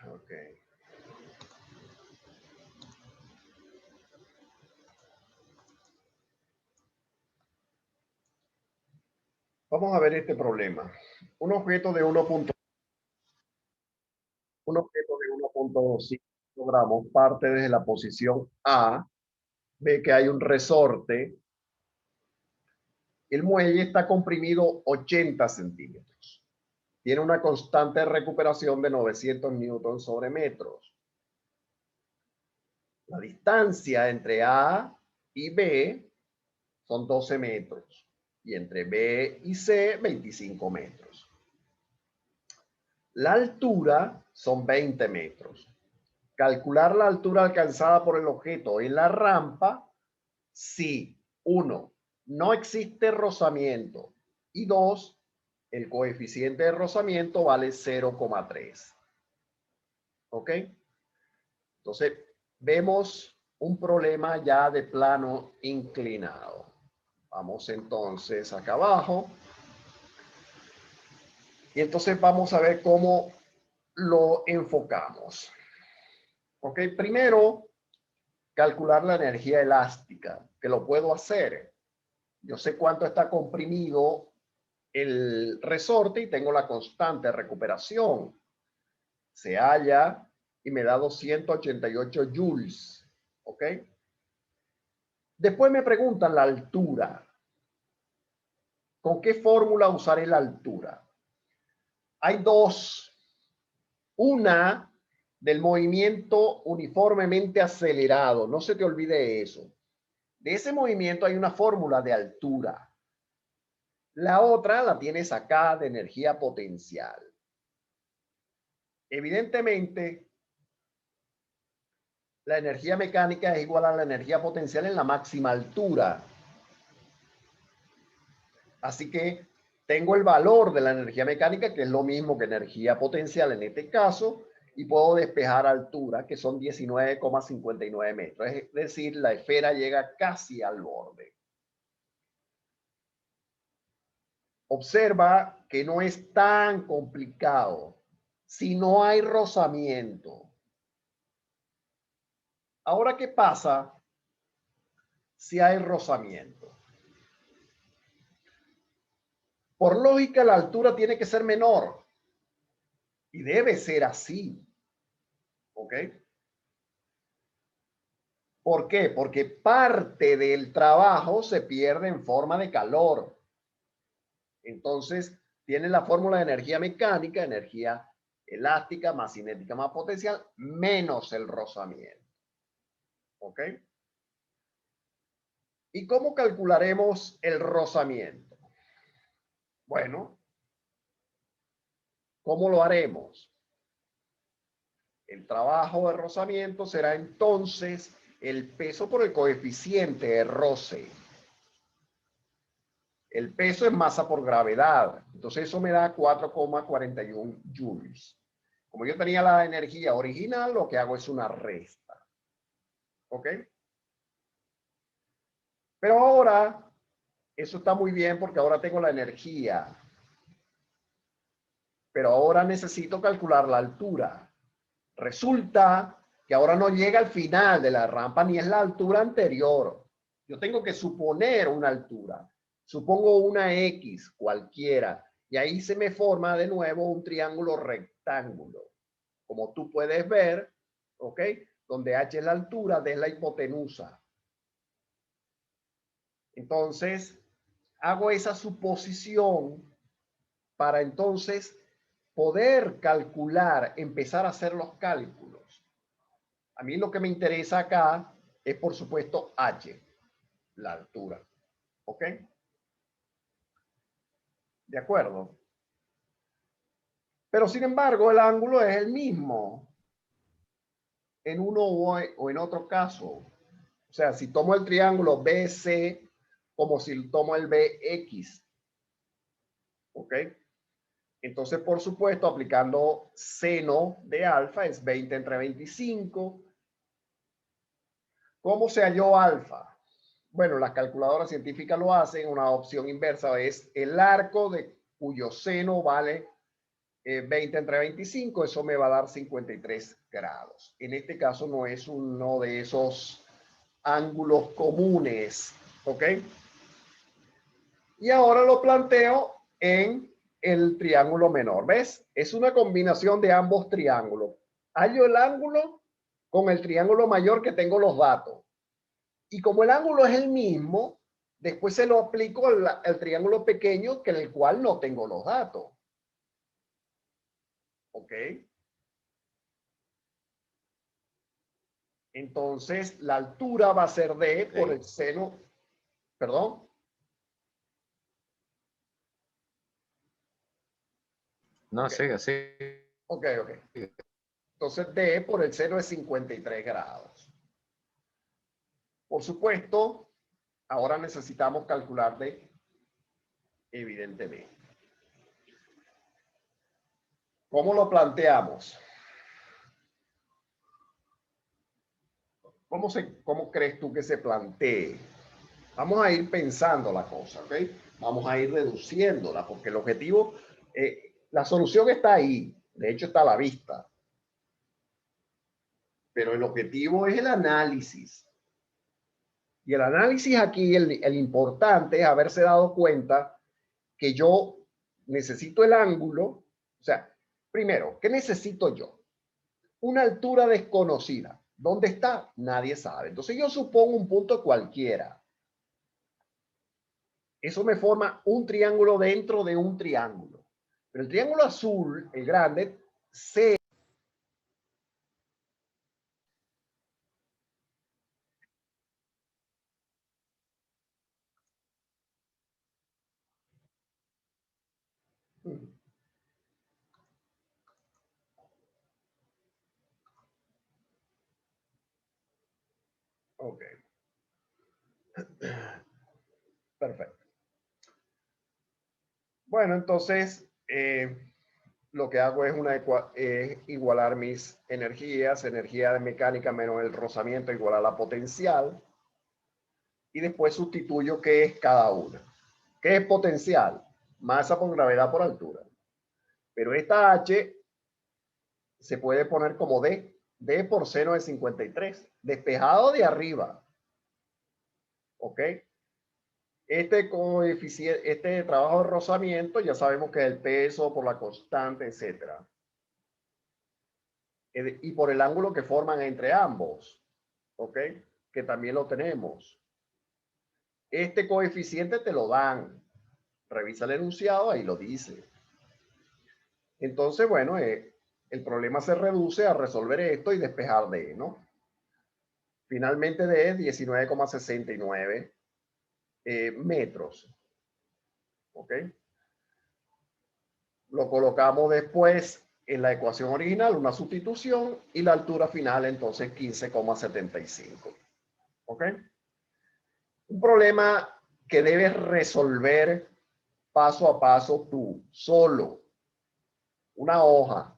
Ok. Vamos a ver este problema. Un objeto de 1.5 gramos parte desde la posición A, ve que hay un resorte, el muelle está comprimido 80 centímetros, tiene una constante de recuperación de 900 newtons sobre metros. La distancia entre A y B son 12 metros y entre B y C 25 metros. La altura son 20 metros. Calcular la altura alcanzada por el objeto en la rampa si 1. No existe rozamiento y 2. El coeficiente de rozamiento vale 0,3. ¿Ok? Entonces, vemos un problema ya de plano inclinado. Vamos entonces acá abajo. Y entonces vamos a ver cómo lo enfocamos. Ok, primero, calcular la energía elástica, que lo puedo hacer. Yo sé cuánto está comprimido el resorte y tengo la constante de recuperación. Se halla y me da 288 joules. ¿Ok? Después me preguntan la altura. ¿Con qué fórmula usaré la altura? Hay dos. Una del movimiento uniformemente acelerado. No se te olvide eso. De ese movimiento hay una fórmula de altura. La otra la tienes acá de energía potencial. Evidentemente, la energía mecánica es igual a la energía potencial en la máxima altura. Así que tengo el valor de la energía mecánica, que es lo mismo que energía potencial en este caso, y puedo despejar altura, que son 19,59 metros. Es decir, la esfera llega casi al borde. Observa que no es tan complicado si no hay rozamiento. Ahora, ¿qué pasa si hay rozamiento? Por lógica, la altura tiene que ser menor. Y debe ser así. ¿Ok? ¿Por qué? Porque parte del trabajo se pierde en forma de calor. Entonces, tiene la fórmula de energía mecánica, energía elástica más cinética más potencial, menos el rozamiento. ¿Ok? ¿Y cómo calcularemos el rozamiento? Bueno, ¿cómo lo haremos? El trabajo de rozamiento será entonces el peso por el coeficiente de roce. El peso es masa por gravedad. Entonces eso me da 4,41 joules. Como yo tenía la energía original, lo que hago es una resta. ¿Ok? Pero ahora, eso está muy bien porque ahora tengo la energía. Pero ahora necesito calcular la altura. Resulta que ahora no llega al final de la rampa ni es la altura anterior. Yo tengo que suponer una altura. Supongo una X cualquiera y ahí se me forma de nuevo un triángulo rectángulo. Como tú puedes ver, ¿ok? Donde H es la altura, D es la hipotenusa. Entonces, hago esa suposición para entonces poder calcular, empezar a hacer los cálculos. A mí lo que me interesa acá es, por supuesto, H, la altura. ¿Ok? De acuerdo. Pero sin embargo, el ángulo es el mismo en uno o en otro caso. O sea, si tomo el triángulo BC como si tomo el BX. ¿Ok? Entonces, por supuesto, aplicando seno de alfa es 20 entre 25. ¿Cómo se halló alfa? Bueno, las calculadoras científicas lo hacen. Una opción inversa es el arco de cuyo seno vale 20 entre 25, eso me va a dar 53 grados. En este caso no es uno de esos ángulos comunes, ¿ok? Y ahora lo planteo en el triángulo menor, ¿ves? Es una combinación de ambos triángulos. Hallo el ángulo con el triángulo mayor que tengo los datos. Y como el ángulo es el mismo, después se lo aplico al triángulo pequeño que en el cual no tengo los datos. ¿Ok? Entonces, la altura va a ser D por el seno, perdón. No, Okay. sigue, Ok. Entonces, D por el seno es 53 grados. Por supuesto, ahora necesitamos calcular D, evidentemente. ¿Cómo lo planteamos? ¿Cómo crees tú que se plantee? Vamos a ir pensando la cosa, ¿ok? Vamos a ir reduciéndola, porque el objetivo, la solución está ahí, de hecho está a la vista, pero el objetivo es el análisis. Y el análisis aquí, el importante es haberse dado cuenta que yo necesito el ángulo, o sea, primero, ¿qué necesito yo? Una altura desconocida. ¿Dónde está? Nadie sabe. Entonces yo supongo un punto cualquiera. Eso me forma un triángulo dentro de un triángulo. Pero el triángulo azul, el grande, se... Ok, perfecto. Bueno, entonces lo que hago es igualar mis energías, energía de mecánica menos el rozamiento igual a la potencial, y después sustituyo qué es cada una. ¿Qué es potencial? Masa por gravedad por altura. Pero esta H se puede poner como D por seno de 53, despejado de arriba. ¿Ok? Este coeficiente, este trabajo de rozamiento, ya sabemos que es el peso por la constante, etcétera. Y por el ángulo que forman entre ambos. ¿Ok? Que también lo tenemos. Este coeficiente te lo dan. Revisa el enunciado, ahí lo dice. Entonces, bueno, el problema se reduce a resolver esto y despejar D, ¿no? Finalmente D es 19,69 metros. ¿Ok? Lo colocamos después en la ecuación original, una sustitución, y la altura final entonces 15,75. ¿Ok? Un problema que debes resolver paso a paso tú, solo. Una hoja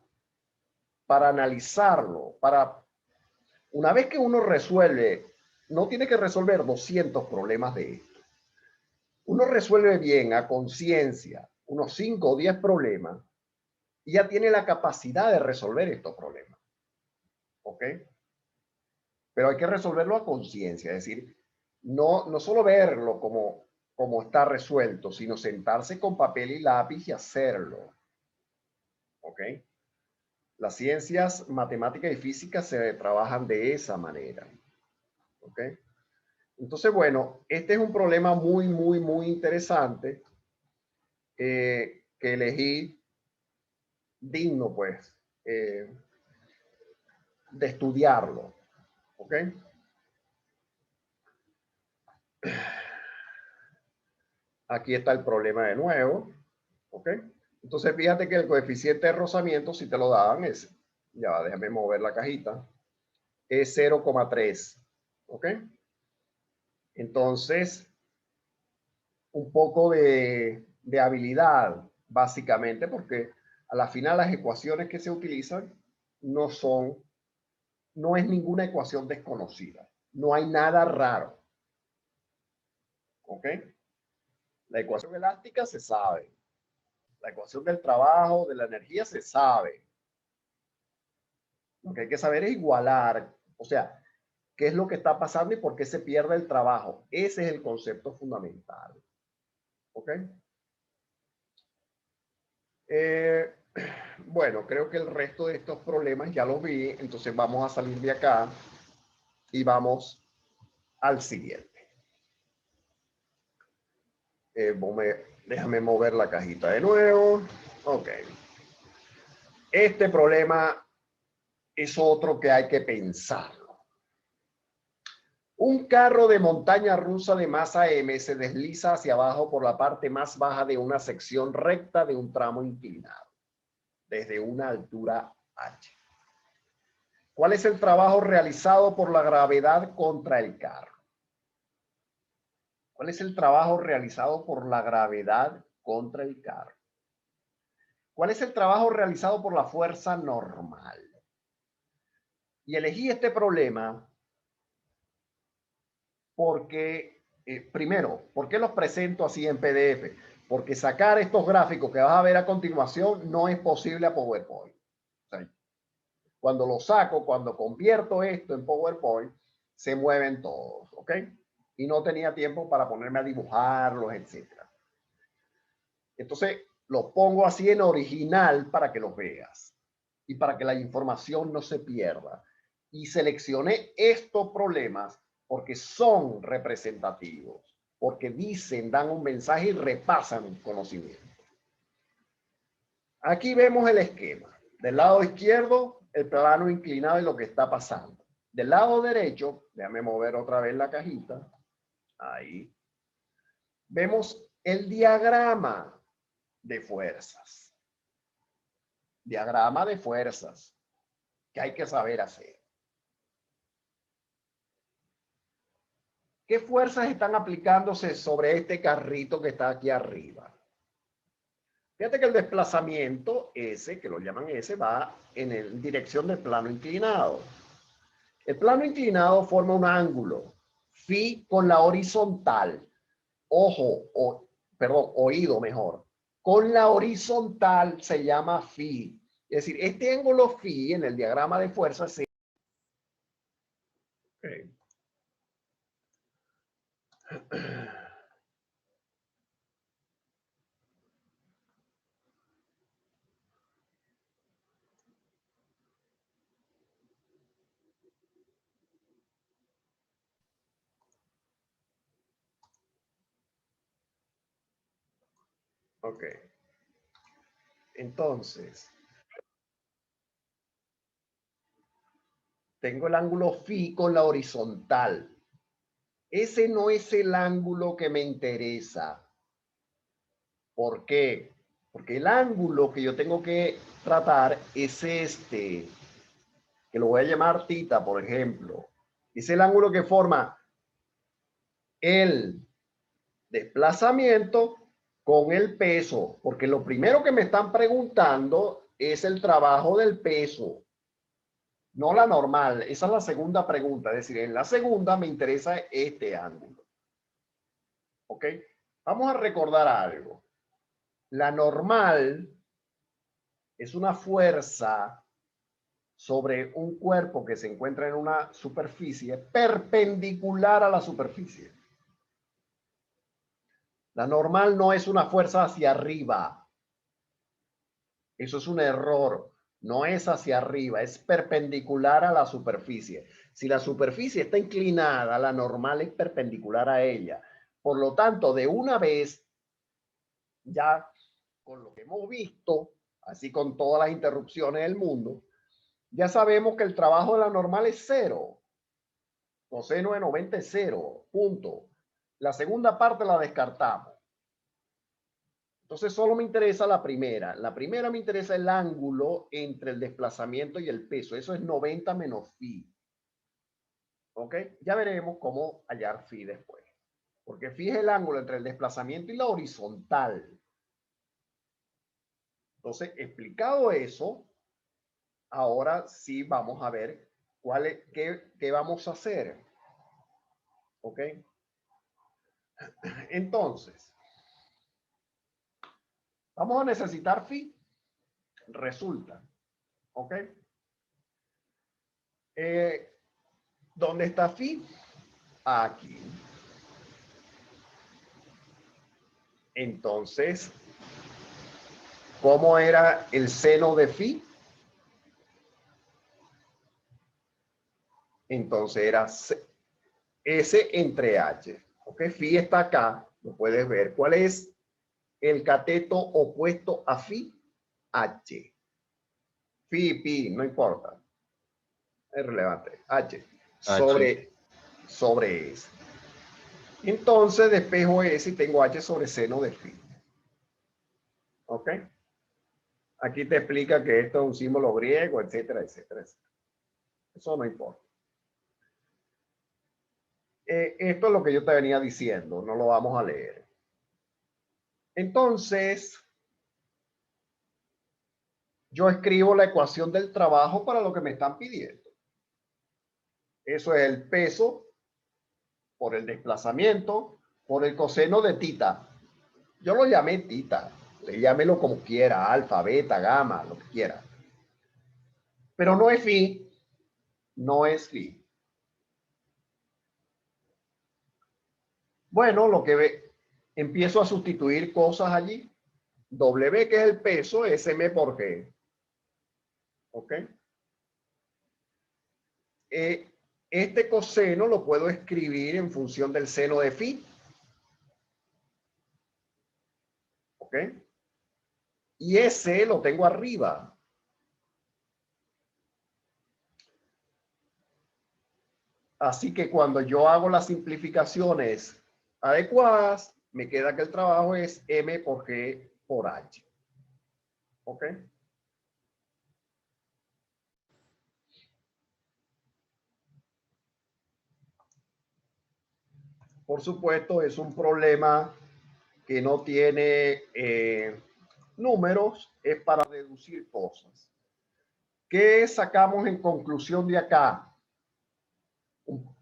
para analizarlo, para una vez que uno resuelve, no tiene que resolver 200 problemas de esto. Uno resuelve bien a conciencia unos 5 o 10 problemas y ya tiene la capacidad de resolver estos problemas. ¿Ok? Pero hay que resolverlo a conciencia, es decir, no solo verlo como está resuelto, sino sentarse con papel y lápiz y hacerlo. ¿Ok? Las ciencias matemáticas y físicas se trabajan de esa manera. ¿Ok? Entonces, bueno, este es un problema muy interesante que elegí digno, pues, de estudiarlo. ¿Ok? Aquí está el problema de nuevo. ¿Ok? Entonces, fíjate que el coeficiente de rozamiento, si te lo daban, es, ya déjame mover la cajita, es 0,3. ¿Ok? Entonces, un poco de habilidad, básicamente, porque a la final las ecuaciones que se utilizan no son, no es ninguna ecuación desconocida. No hay nada raro. ¿Ok? La ecuación elástica se sabe. La ecuación del trabajo, de la energía se sabe. Lo que hay que saber es igualar, o sea, qué es lo que está pasando y por qué se pierde el trabajo. Ese es el concepto fundamental. ¿Ok? Eh, bueno, creo que el resto de estos problemas ya los vi, entonces vamos a salir de acá y vamos al siguiente. Déjame mover la cajita de nuevo. Ok. Este problema es otro que hay que pensar. Un carro de montaña rusa de masa M se desliza hacia abajo por la parte más baja de una sección recta de un tramo inclinado, desde una altura h. ¿Cuál es el trabajo realizado por la gravedad contra el carro? ¿Cuál es el trabajo realizado por la gravedad contra el carro? ¿Cuál es el trabajo realizado por la fuerza normal? Y elegí este problema porque, primero, ¿por qué los presento así en PDF? Porque sacar estos gráficos que vas a ver a continuación no es posible a PowerPoint. O sea, cuando lo saco, cuando convierto esto en PowerPoint, se mueven todos, ¿ok? Y no tenía tiempo para ponerme a dibujarlos, etc. Entonces, lo pongo así en original para que los veas y para que la información no se pierda. Y seleccioné estos problemas porque son representativos, porque dicen, dan un mensaje y repasan conocimiento. Aquí vemos el esquema. Del lado izquierdo, el plano inclinado y lo que está pasando. Del lado derecho, déjame mover otra vez la cajita. Ahí. Vemos el diagrama de fuerzas. Diagrama de fuerzas que hay que saber hacer. ¿Qué fuerzas están aplicándose sobre este carrito que está aquí arriba? Fíjate que el desplazamiento S, que lo llaman S, va en dirección del plano inclinado. El plano inclinado forma un ángulo phi con la horizontal. Oído mejor. Con la horizontal se llama phi. Es decir, este ángulo phi en el diagrama de fuerzas se... Okay. Ok. Entonces, tengo el ángulo phi con la horizontal. Ese no es el ángulo que me interesa. ¿Por qué? Porque el ángulo que yo tengo que tratar es este, que lo voy a llamar tita, por ejemplo. Es el ángulo que forma el desplazamiento con el peso, porque lo primero que me están preguntando es el trabajo del peso, no la normal. Esa es la segunda pregunta, es decir, en la segunda me interesa este ángulo. ¿Ok? Vamos a recordar algo. La normal es una fuerza sobre un cuerpo que se encuentra en una superficie perpendicular a la superficie. La normal no es una fuerza hacia arriba. Eso es un error. No es hacia arriba, es perpendicular a la superficie. Si la superficie está inclinada, la normal es perpendicular a ella. Por lo tanto, de una vez, ya con lo que hemos visto, así con todas las interrupciones del mundo, ya sabemos que el trabajo de la normal es cero. Coseno de 90 es cero, punto. La segunda parte la descartamos. Entonces solo me interesa la primera. La primera me interesa el ángulo entre el desplazamiento y el peso. Eso es 90 menos phi. ¿Ok? Ya veremos cómo hallar phi después. Porque phi es el ángulo entre el desplazamiento y la horizontal. Entonces, explicado eso, ahora sí vamos a ver qué vamos a hacer. ¿Ok? Entonces, Vamos a necesitar phi. Resulta. ¿Ok? ¿Dónde está phi? Aquí. Entonces, ¿cómo era el seno de phi? Entonces era S entre H. ¿Ok? Phi está acá. Lo puedes ver. ¿Cuál es el cateto opuesto a phi? H. Phi, pi, no importa. Es relevante. H. Sobre S. Entonces despejo S y tengo H sobre seno de phi. ¿Ok? Aquí te explica que esto es un símbolo griego, etcétera, etcétera, etcétera. Eso no importa. Esto es lo que yo te venía diciendo, no lo vamos a leer. Entonces, yo escribo la ecuación del trabajo para lo que me están pidiendo. Eso es el peso por el desplazamiento por el coseno de tita. Yo lo llamé tita, le llámelo como quiera, alfa, beta, gamma, lo que quiera. Pero no es phi, no es phi. Bueno, lo que ve, empiezo a sustituir cosas allí. W, que es el peso, es M por G. ¿Ok? Este coseno lo puedo escribir en función del seno de phi. ¿Ok? Y ese lo tengo arriba. Así que cuando yo hago las simplificaciones adecuadas, me queda que el trabajo es M por G por H. ¿Ok? Por supuesto, es un problema que no tiene números, es para deducir cosas. ¿Qué sacamos en conclusión de acá?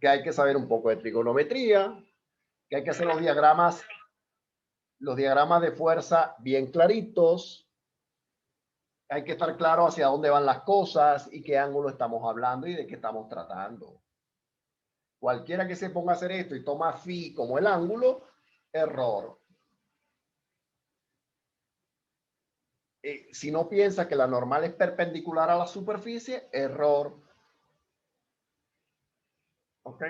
Que hay que saber un poco de trigonometría, que hay que hacer los diagramas de fuerza bien claritos, hay que estar claro hacia dónde van las cosas y qué ángulo estamos hablando y de qué estamos tratando. Cualquiera que se ponga a hacer esto y toma phi como el ángulo, error. Si no piensa que la normal es perpendicular a la superficie, error. ¿Ok?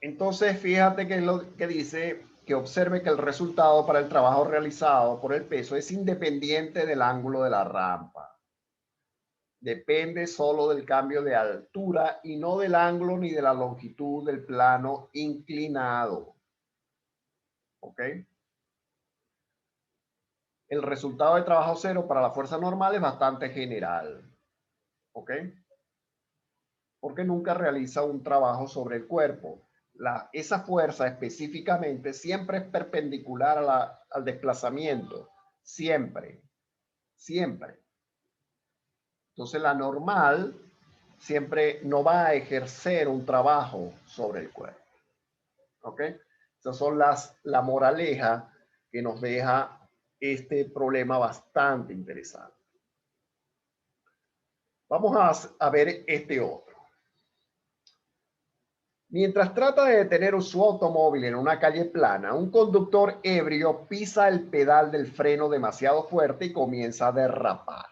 Entonces, fíjate que lo que dice que observe que el resultado para el trabajo realizado por el peso es independiente del ángulo de la rampa. Depende solo del cambio de altura y no del ángulo ni de la longitud del plano inclinado. ¿Ok? El resultado de trabajo cero para la fuerza normal es bastante general. ¿Ok? Porque nunca realiza un trabajo sobre el cuerpo. Esa fuerza específicamente siempre es perpendicular al desplazamiento. Siempre. Siempre. Entonces la normal siempre no va a ejercer un trabajo sobre el cuerpo. ¿Ok? Esas son la moraleja que nos deja este problema bastante interesante. Vamos a ver este otro. Mientras trata de detener su automóvil en una calle plana, un conductor ebrio pisa el pedal del freno demasiado fuerte y comienza a derrapar.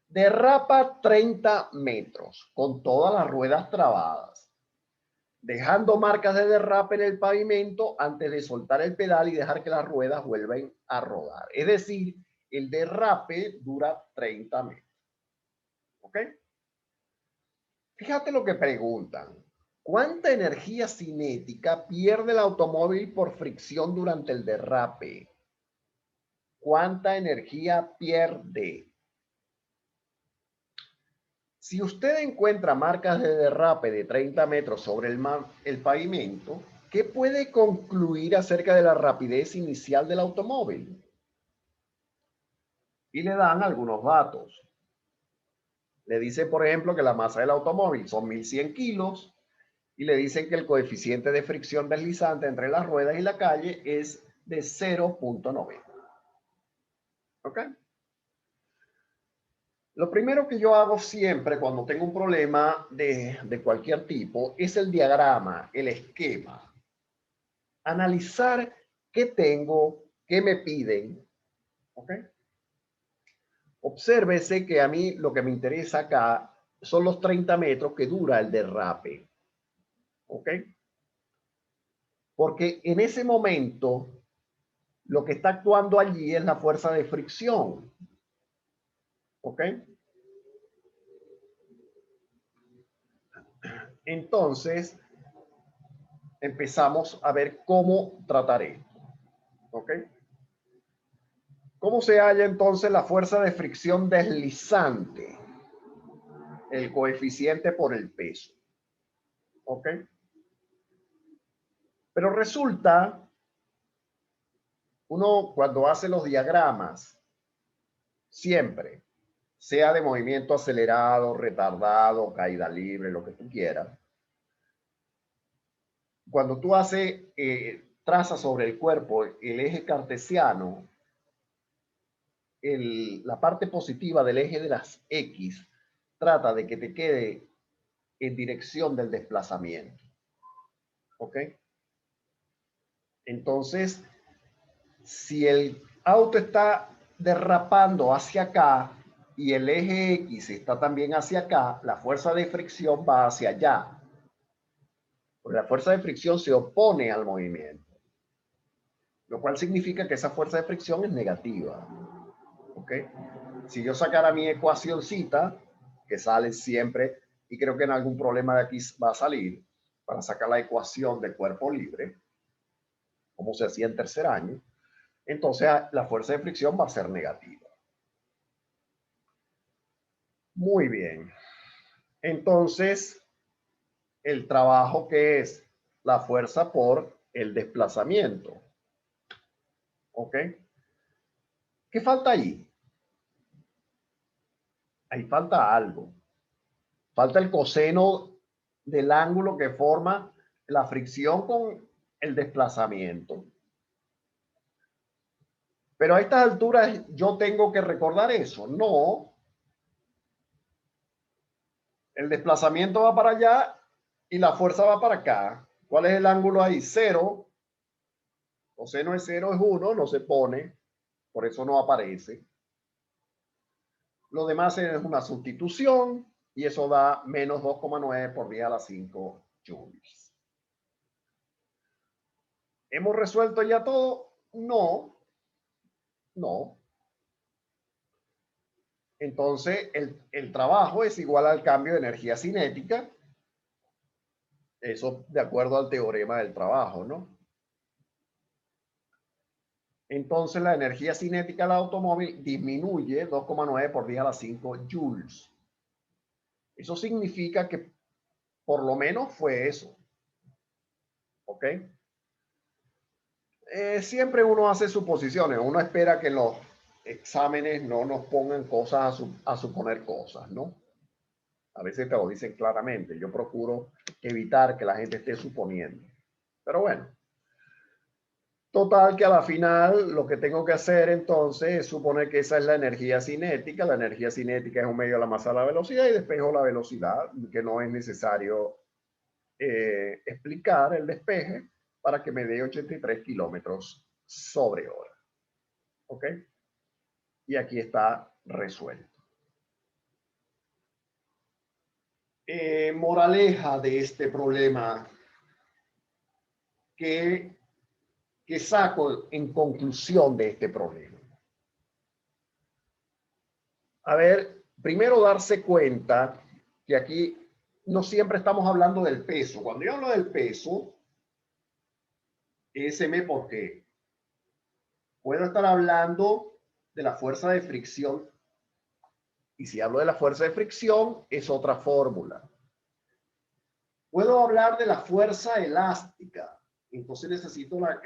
Derrapa 30 metros con todas las ruedas trabadas, dejando marcas de derrape en el pavimento antes de soltar el pedal y dejar que las ruedas vuelvan a rodar. Es decir, el derrape dura 30 metros. ¿Ok? Fíjate lo que preguntan. ¿Cuánta energía cinética pierde el automóvil por fricción durante el derrape? ¿Cuánta energía pierde? Si usted encuentra marcas de derrape de 30 metros sobre el pavimento, ¿qué puede concluir acerca de la rapidez inicial del automóvil? Y le dan algunos datos. Le dice, por ejemplo, que la masa del automóvil son 1100 kilos y le dicen que el coeficiente de fricción deslizante entre las ruedas y la calle es de 0.90. ¿Ok? Lo primero que yo hago siempre cuando tengo un problema de cualquier tipo es el diagrama, el esquema. Analizar qué tengo, qué me piden. ¿Ok? Obsérvese que a mí lo que me interesa acá son los 30 metros que dura el derrape. ¿Ok? Porque en ese momento lo que está actuando allí es la fuerza de fricción. ¿Ok? Entonces, empezamos a ver cómo tratar esto. ¿Ok? ¿Cómo se halla entonces la fuerza de fricción deslizante? El coeficiente por el peso. ¿Ok? Pero resulta, uno cuando hace los diagramas, siempre, sea de movimiento acelerado, retardado, caída libre, lo que tú quieras, cuando tú haces, trazas sobre el cuerpo el eje cartesiano, la parte positiva del eje de las X trata de que te quede en dirección del desplazamiento. ¿Ok? Entonces, si el auto está derrapando hacia acá y el eje X está también hacia acá, la fuerza de fricción va hacia allá. Porque la fuerza de fricción se opone al movimiento, lo cual significa que esa fuerza de fricción es negativa. ¿Ok? Si yo sacara mi ecuacióncita, que sale siempre, y creo que en algún problema de aquí va a salir, para sacar la ecuación del cuerpo libre, como se hacía en tercer año, entonces la fuerza de fricción va a ser negativa. Muy bien. Entonces, el trabajo que es la fuerza por el desplazamiento. ¿Ok? ¿Qué falta ahí? Ahí falta algo. Falta el coseno del ángulo que forma la fricción con el desplazamiento. Pero a estas alturas yo tengo que recordar eso. No, el desplazamiento va para allá y la fuerza va para acá. ¿Cuál es el ángulo ahí? Cero. Coseno de cero es 1, no se pone, por eso no aparece. Lo demás es una sustitución y eso da menos 2,9 por 10 a la 5 joules. ¿Hemos resuelto ya todo? No, no. Entonces, el trabajo es igual al cambio de energía cinética. Eso de acuerdo al teorema del trabajo, ¿no? Entonces, la energía cinética del automóvil disminuye 2,9 por 10 a la 5 joules. Eso significa que por lo menos fue eso. ¿Ok? Siempre uno hace suposiciones. Uno espera que los exámenes no nos pongan cosas a suponer cosas, ¿no? A veces te lo dicen claramente. Yo procuro evitar que la gente esté suponiendo. Pero bueno, total que a la final lo que tengo que hacer entonces es suponer que esa es la energía cinética. La energía cinética es un medio de la masa a la velocidad y despejo la velocidad, que no es necesario explicar el despeje para que me dé 83 kilómetros sobre hora. ¿Ok? Y aquí está resuelto. Moraleja de este problema que saco en conclusión de este problema. A ver, primero darse cuenta que aquí no siempre estamos hablando del peso. Cuando yo hablo del peso, SM por qué. Puedo estar hablando de la fuerza de fricción. Y si hablo de la fuerza de fricción, es otra fórmula. Puedo hablar de la fuerza elástica. Entonces necesito la...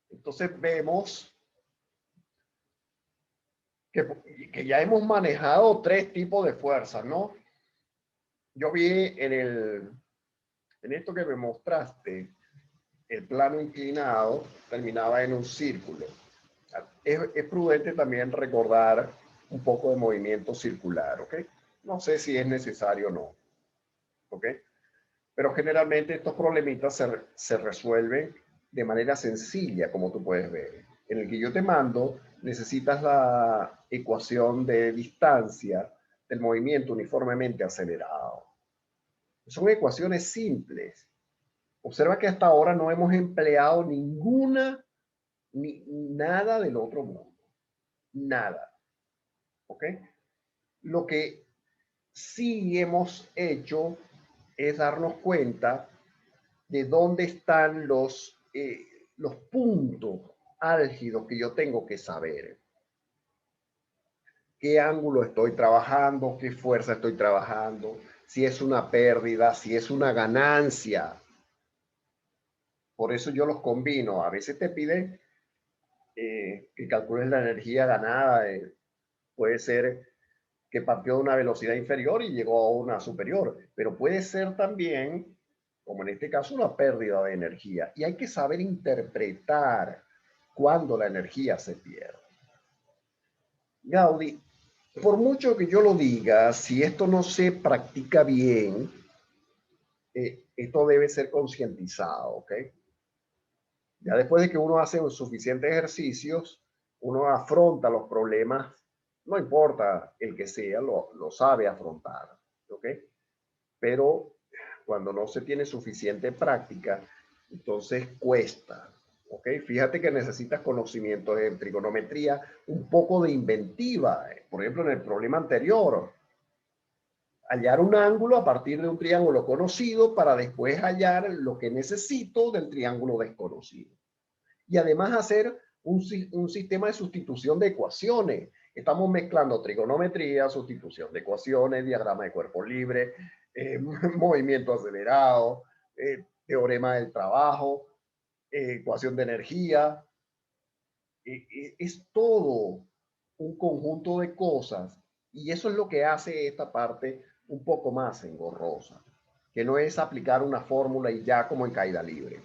Entonces vemos que ya hemos manejado tres tipos de fuerzas, ¿no? Yo vi en esto que me mostraste, el plano inclinado terminaba en un círculo. Es prudente también recordar un poco de movimiento circular, ¿ok? No sé si es necesario o no, ¿ok? Pero generalmente estos problemitas se resuelven de manera sencilla, como tú puedes ver. En el que yo te mando, necesitas la ecuación de distancia del movimiento uniformemente acelerado. Son ecuaciones simples. Observa que hasta ahora no hemos empleado ninguna, ni nada del otro mundo. Nada. ¿Ok? Lo que sí hemos hecho es darnos cuenta de dónde están los puntos álgidos que yo tengo que saber. ¿Qué ángulo estoy trabajando? ¿Qué fuerza estoy trabajando? Si es una pérdida, si es una ganancia. Por eso yo los combino. A veces te piden que calcules la energía ganada. Puede ser que partió de una velocidad inferior y llegó a una superior, pero puede ser también, como en este caso, una pérdida de energía. Y hay que saber interpretar cuando la energía se pierde. Gaudí, por mucho que yo lo diga, si esto no se practica bien, esto debe ser concientizado, ¿ok? Ya después de que uno hace suficientes ejercicios, uno afronta los problemas, no importa el que sea, lo sabe afrontar, ¿ok? Pero cuando no se tiene suficiente práctica, entonces cuesta, ¿ok? Fíjate que necesitas conocimientos de trigonometría, un poco de inventiva. Por ejemplo, en el problema anterior, hallar un ángulo a partir de un triángulo conocido para después hallar lo que necesito del triángulo desconocido. Y además hacer un sistema de sustitución de ecuaciones. Estamos mezclando trigonometría, sustitución de ecuaciones, diagrama de cuerpo libre, movimiento acelerado, teorema del trabajo, ecuación de energía. Es todo un conjunto de cosas y eso es lo que hace esta parte un poco más engorrosa, que no es aplicar una fórmula y ya como en caída libre.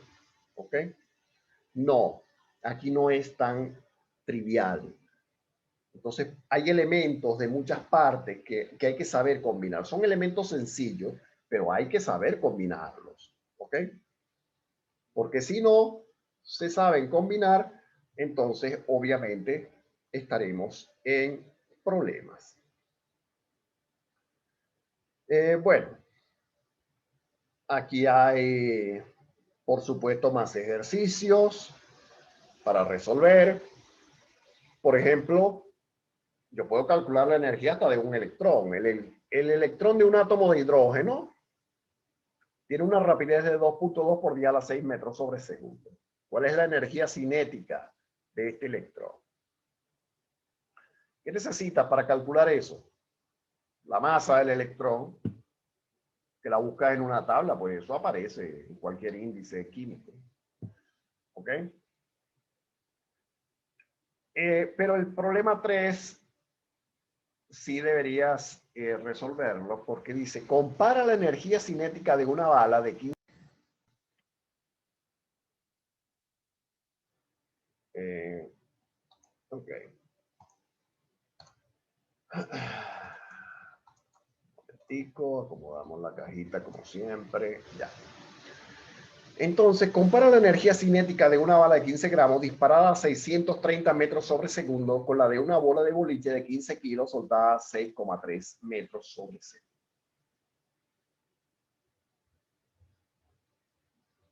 ¿Ok? No, aquí no es tan trivial. Entonces, hay elementos de muchas partes que hay que saber combinar. Son elementos sencillos, pero hay que saber combinarlos. ¿Ok? Porque si no se saben combinar, entonces obviamente estaremos en problemas. Bueno, aquí hay, por supuesto, más ejercicios para resolver. Por ejemplo, yo puedo calcular la energía hasta de un electrón. El electrón de un átomo de hidrógeno tiene una rapidez de 2.2 por 10 a la 6 metros sobre segundo. ¿Cuál es la energía cinética de este electrón? ¿Qué necesita para calcular eso? La masa del electrón, que la buscas en una tabla, pues eso aparece en cualquier índice químico. ¿Ok? Pero el problema 3 sí deberías resolverlo porque dice, compara la energía cinética de una bala de 15. Ok. Acomodamos la cajita como siempre. Ya. Entonces, compara la energía cinética de una bala de 15 gramos disparada a 630 metros sobre segundo con la de una bola de boliche de 15 kilos soltada a 6,3 metros sobre segundo.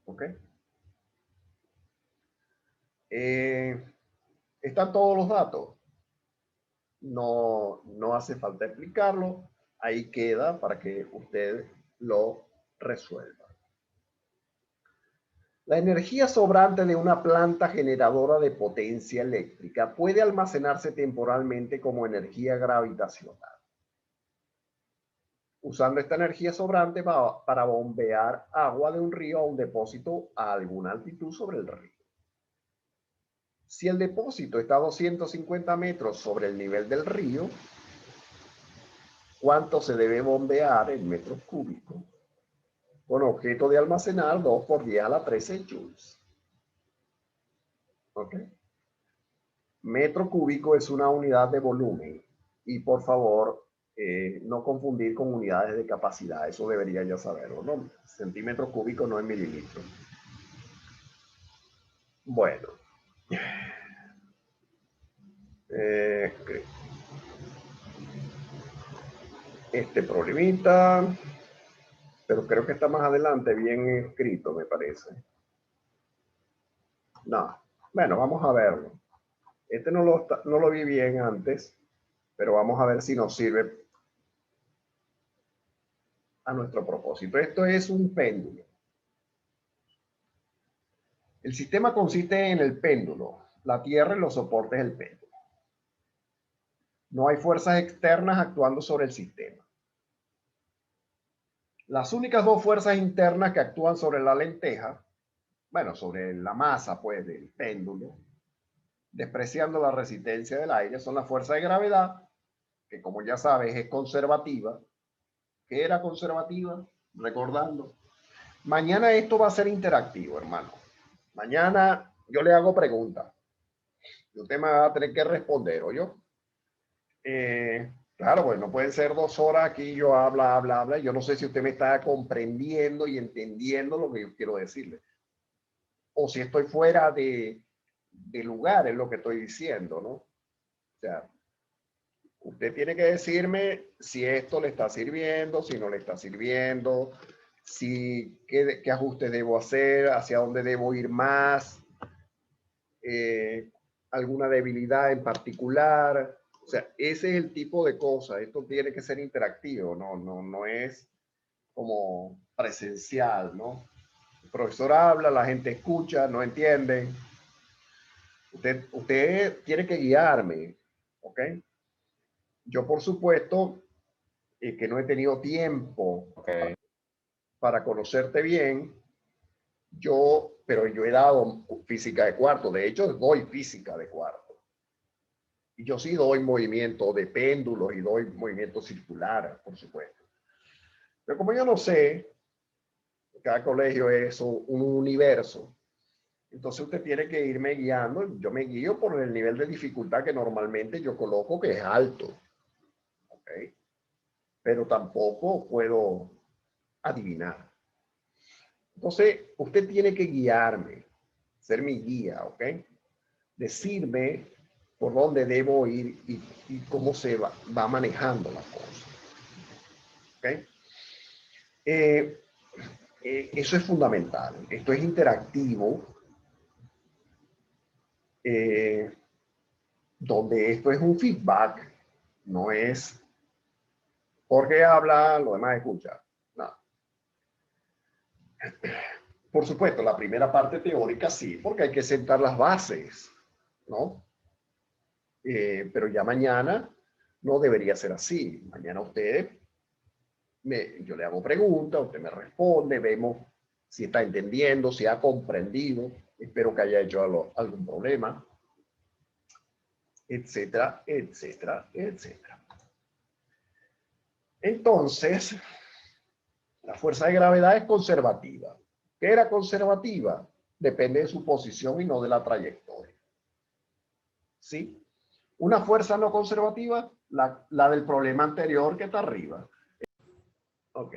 ¿Ok? ¿Están todos los datos? No hace falta explicarlo. Ahí queda para que usted lo resuelva. La energía sobrante de una planta generadora de potencia eléctrica puede almacenarse temporalmente como energía gravitacional, usando esta energía sobrante para bombear agua de un río a un depósito a alguna altitud sobre el río. Si el depósito está a 250 metros sobre el nivel del río, ¿cuánto se debe bombear en metros cúbicos? Con objeto de almacenar 2 por 10 a la 13 joules. ¿Ok? Metro cúbico es una unidad de volumen. Y por favor, no confundir con unidades de capacidad. Eso debería ya saberlo, ¿no? Centímetro cúbico no es mililitro. Bueno. Este problemita, pero creo que está más adelante bien escrito, me parece. No, bueno, vamos a verlo. Este no lo vi bien antes, pero vamos a ver si nos sirve a nuestro propósito. Esto es un péndulo. El sistema consiste en el péndulo, la Tierra y los soportes del péndulo. No hay fuerzas externas actuando sobre el sistema. Las únicas dos fuerzas internas que actúan sobre la lenteja, bueno, sobre la masa, pues, del péndulo, despreciando la resistencia del aire, son la fuerza de gravedad, que como ya sabes es conservativa. ¿Qué era conservativa? Recordando. Mañana esto va a ser interactivo, hermano. Mañana yo le hago preguntas. Y usted me va a tener que responder, ¿o yo? Claro, pues no pueden ser 2 horas aquí yo habla. Yo no sé si usted me está comprendiendo y entendiendo lo que yo quiero decirle. O si estoy fuera de lugar en lo que estoy diciendo, ¿no? O sea, usted tiene que decirme si esto le está sirviendo, si no le está sirviendo, si qué ajustes debo hacer, hacia dónde debo ir más, alguna debilidad en particular. O sea, ese es el tipo de cosas. Esto tiene que ser interactivo, no es como presencial, ¿no? El profesor habla, la gente escucha, no entiende. Usted tiene que guiarme, ¿ok? Yo, por supuesto, que no he tenido tiempo para conocerte bien, pero yo he dado física de cuarto. De hecho, doy física de cuarto. Y yo sí doy movimiento de péndulos y doy movimiento circular, por supuesto. Pero como yo no sé, cada colegio es un universo. Entonces usted tiene que irme guiando. Yo me guío por el nivel de dificultad que normalmente yo coloco, que es alto. ¿Okay? Pero tampoco puedo adivinar. Entonces usted tiene que guiarme, ser mi guía, ¿ok? Decirme por dónde debo ir y cómo se va manejando la cosa. ¿Ok? Eso es fundamental. Esto es interactivo, donde esto es un feedback, no es porque habla, lo demás escucha. No. Por supuesto, la primera parte teórica sí, porque hay que sentar las bases, ¿no? Pero ya mañana no debería ser así. Mañana yo le hago preguntas, usted me responde, vemos si está entendiendo, si ha comprendido. Espero que haya hecho algún problema, etcétera, etcétera, etcétera. Entonces, la fuerza de gravedad es conservativa. ¿Qué era conservativa? Depende de su posición y no de la trayectoria. ¿Sí? Una fuerza no conservativa, la del problema anterior que está arriba. Ok.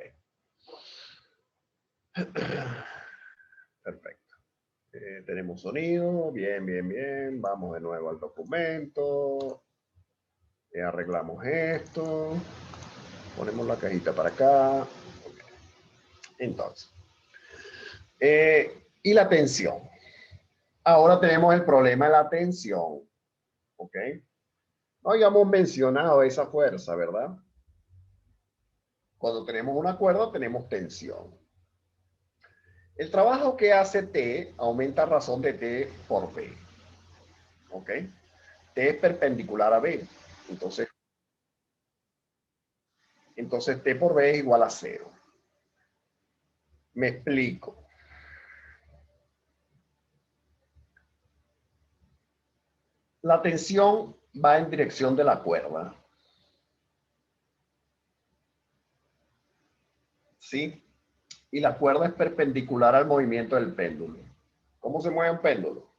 Perfecto. Tenemos sonido. Bien, bien, bien. Vamos de nuevo al documento. Arreglamos esto. Ponemos la cajita para acá. Okay. Entonces. Y la tensión. Ahora tenemos el problema de la tensión. ¿Ok? No habíamos mencionado esa fuerza, ¿verdad? Cuando tenemos una cuerda tenemos tensión. El trabajo que hace T aumenta a razón de T por B. ¿Ok? T es perpendicular a B. Entonces T por B es igual a 0. Me explico. La tensión va en dirección de la cuerda. ¿Sí? Y la cuerda es perpendicular al movimiento del péndulo. ¿Cómo se mueve un péndulo?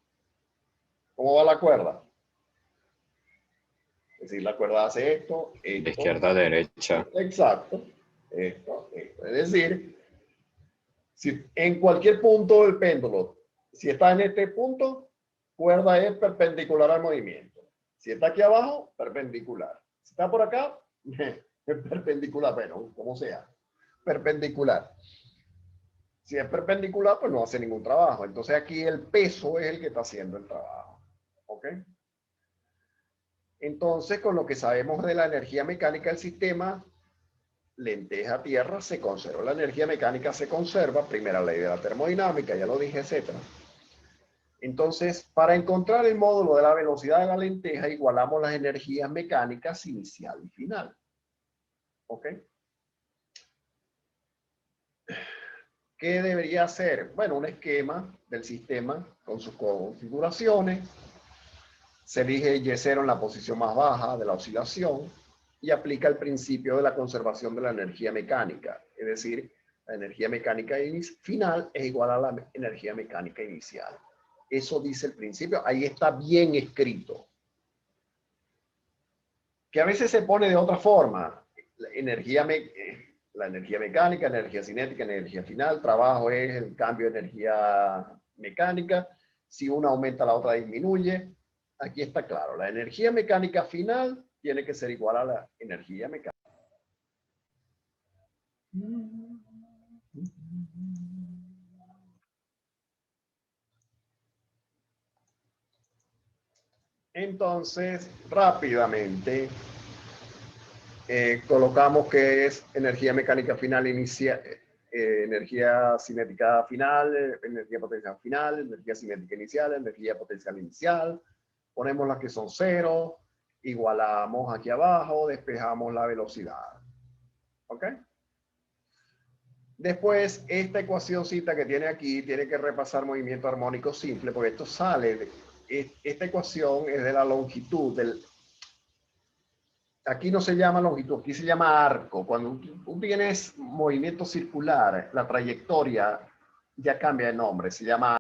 ¿Cómo va la cuerda? Es decir, la cuerda hace esto, De esto. izquierda a derecha. Exacto. Esto, esto. Es decir, si en cualquier punto del péndulo, si está en este punto, cuerda es perpendicular al movimiento. Si está aquí abajo, perpendicular. Si está por acá, es perpendicular, bueno, como sea, perpendicular. Si es perpendicular, pues no hace ningún trabajo. Entonces aquí el peso es el que está haciendo el trabajo. ¿Ok? Entonces, con lo que sabemos de la energía mecánica del sistema, lenteja tierra se conserva. La energía mecánica se conserva, primera ley de la termodinámica, ya lo dije, etc. Entonces, para encontrar el módulo de la velocidad de la lenteja, igualamos las energías mecánicas inicial y final. ¿Ok? ¿Qué debería hacer? Bueno, un esquema del sistema con sus configuraciones. Se elige Y0 en la posición más baja de la oscilación y aplica el principio de la conservación de la energía mecánica. Es decir, la energía mecánica final es igual a la energía mecánica inicial. Eso dice el principio. Ahí está bien escrito. Que a veces se pone de otra forma. La energía mecánica, energía cinética, energía final. Trabajo es el cambio de energía mecánica. Si una aumenta, la otra disminuye. Aquí está claro. La energía mecánica final tiene que ser igual a la energía mecánica. Entonces, rápidamente, colocamos que es energía mecánica final inicial, energía cinética final, energía potencial final, energía cinética inicial, energía potencial inicial. Ponemos las que son cero, igualamos aquí abajo, despejamos la velocidad. ¿Ok? Después, esta ecuacióncita que tiene aquí, tiene que repasar movimiento armónico simple, porque esto sale, esta ecuación es de la longitud del... Aquí no se llama longitud, aquí se llama arco. Cuando tú tienes movimiento circular, la trayectoria ya cambia de nombre, se llama...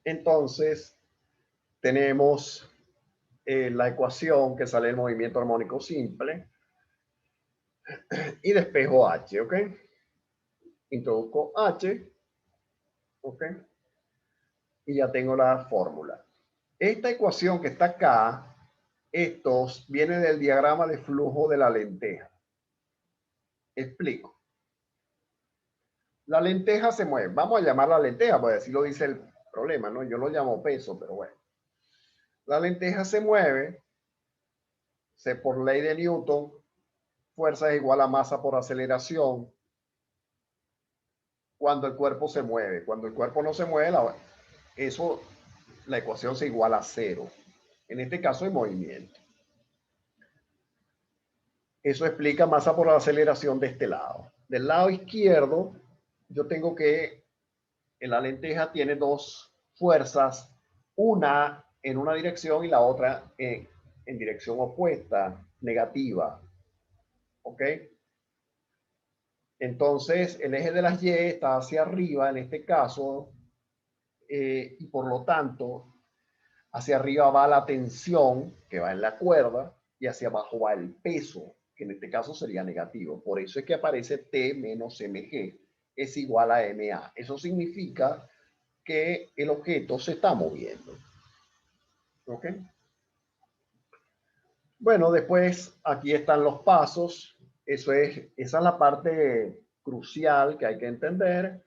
Entonces, tenemos la ecuación que sale del movimiento armónico simple y despejo H, ¿ok? Introduzco H, ¿ok? Y ya tengo la fórmula. Esta ecuación que está acá, estos viene del diagrama de flujo de la lenteja. Explico. La lenteja se mueve. Vamos a llamarla lenteja, porque así lo dice el problema, ¿no? Yo lo llamo peso, pero bueno. La lenteja se mueve, por ley de Newton, fuerza es igual a masa por aceleración cuando el cuerpo se mueve. Cuando el cuerpo no se mueve, la ecuación se iguala a cero. En este caso, el movimiento. Eso explica masa por aceleración de este lado. Del lado izquierdo, yo tengo que en la lenteja tiene dos fuerzas, una en una dirección y la otra en dirección opuesta, negativa. ¿Ok? Entonces, el eje de las Y está hacia arriba en este caso, y por lo tanto, hacia arriba va la tensión que va en la cuerda y hacia abajo va el peso, que en este caso sería negativo. Por eso es que aparece T menos mg es igual a ma. Eso significa que el objeto se está moviendo. ¿Ok? Bueno, después aquí están los pasos. Esa es la parte crucial que hay que entender.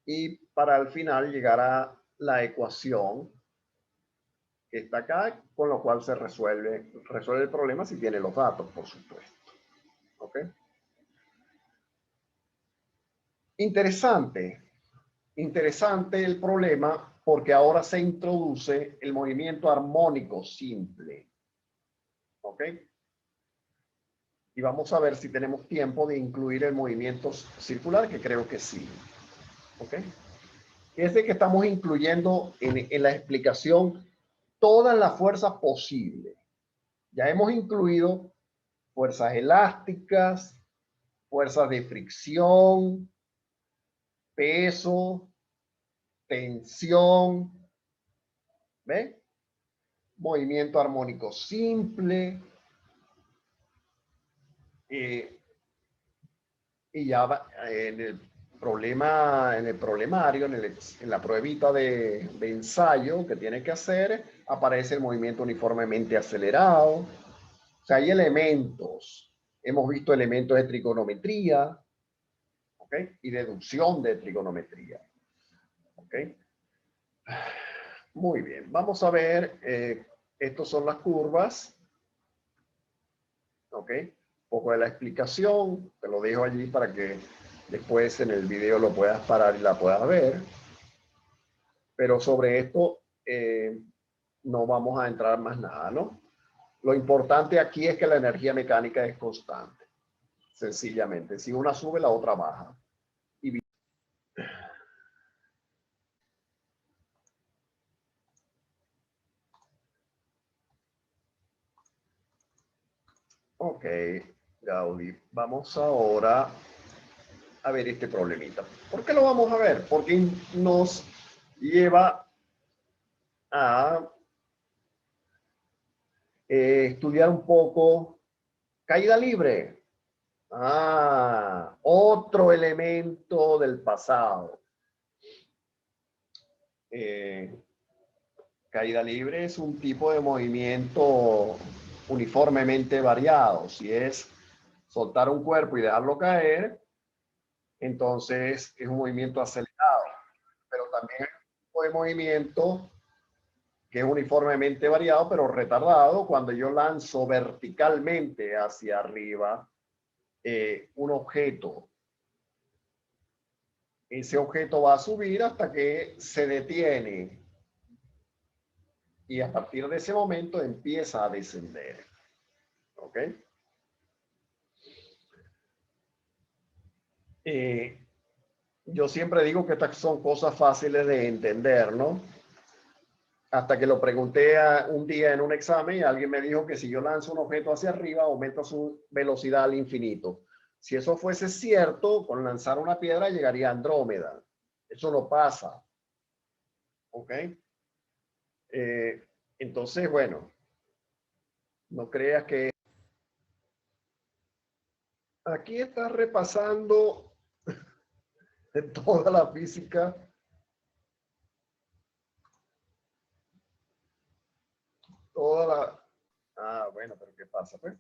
Y para al final llegar a la ecuación que está acá, con lo cual se resuelve el problema si tiene los datos, por supuesto. ¿Ok? Interesante el problema porque ahora se introduce el movimiento armónico simple. ¿Ok? Y vamos a ver si tenemos tiempo de incluir el movimiento circular, que creo que sí. ¿Ok? Es de que estamos incluyendo en la explicación todas las fuerzas posibles. Ya hemos incluido fuerzas elásticas, fuerzas de fricción, peso, tensión, ¿ve? Movimiento armónico simple. Y ya en el problema, en el problemario, en la pruebita de ensayo que tiene que hacer, aparece el movimiento uniformemente acelerado. O sea, hay elementos. Hemos visto elementos de trigonometría, ¿ok? Y deducción de trigonometría, ¿ok? Muy bien, vamos a ver, estas son las curvas, ¿ok? Un poco de la explicación, te lo dejo allí para que después en el video lo puedas parar y la puedas ver. Pero sobre esto no vamos a entrar más nada, ¿no? Lo importante aquí es que la energía mecánica es constante, sencillamente. Si una sube, la otra baja. Y ok, Gaudí. Vamos ahora a ver este problemita. ¿Por qué lo vamos a ver? Porque nos lleva a estudiar un poco caída libre. Ah, otro elemento del pasado. Caída libre es un tipo de movimiento uniformemente variado. Si es soltar un cuerpo y dejarlo caer, entonces es un movimiento acelerado. Pero también hay un tipo de movimiento que es uniformemente variado, pero retardado, cuando yo lanzo verticalmente hacia arriba un objeto. Ese objeto va a subir hasta que se detiene y a partir de ese momento empieza a descender. ¿Ok? Yo siempre digo que estas son cosas fáciles de entender, ¿no? Hasta que lo pregunté un día en un examen y alguien me dijo que si yo lanzo un objeto hacia arriba, aumenta su velocidad al infinito. Si eso fuese cierto, con lanzar una piedra llegaría a Andrómeda. Eso no pasa. ¿Ok? Entonces, bueno, no creas que... Aquí estás repasando toda la física. Toda la... Ah, bueno, pero ¿qué pasa, pues?